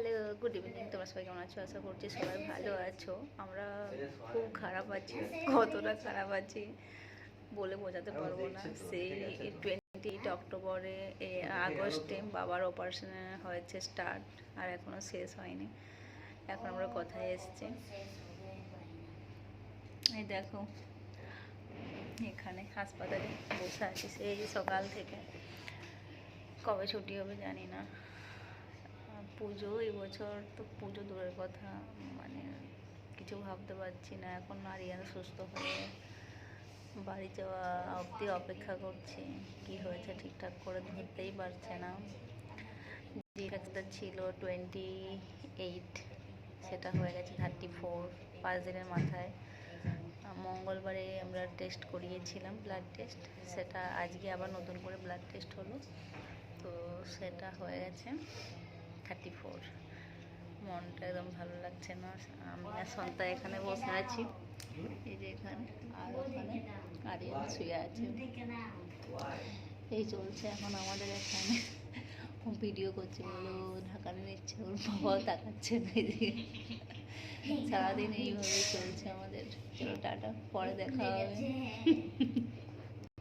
Hello, good evening. তোমরা সবাই কেমন আছো? আশা করছি সবাই ভালো আছো। আমরা খুব খারাপ আছি। কতটা খারাপ আছি বলে বোঝাতে পারবো না। সেই 28 অক্টোবরে আগস্টে বাবার অপারেশন হয়েছে স্টার্ট, আর এখনও শেষ হয়নি। এখন আমরা কথায় এসছি। এই দেখো, এখানে হাসপাতালে বসে আছি সেই সকাল থেকে। কবে ছুটি হবে জানি না। পুজো এবছর তো, পুজো দূরের কথা, মানে কিছু ভাবতে পারছি না। এখন আরিয়ান সুস্থ হয়ে বাড়ি যাওয়া অবধি অপেক্ষা করছি। কি হয়েছে ঠিকঠাক করে ধরতেই পারছে না। যেটা ছিল 28, সেটা হয়ে গেছে 34, 5 দিনের মাথায়। মঙ্গলবারে আমরা টেস্ট করিয়েছিলাম, ব্লাড টেস্ট। সেটা আজকে আবার নতুন করে ব্লাড টেস্ট হলো, তো সেটা হয়ে গেছে 34। মনটা একদম ভালো লাগছে না। আমি আর সন্তা এখানে বসে আছি, এই যে এখানে, আর ওখানে আরিয়ান শুয়ে আছে। এই চলছে এখন আমাদের এখানে। ও ভিডিও করছে বলে ও ঢাকানো নিচ্ছে, ওর বাবাও তাকাচ্ছে না। সারাদিন এইভাবেই চলছে আমাদের। চলো টাটা, পরে দেখা হবে।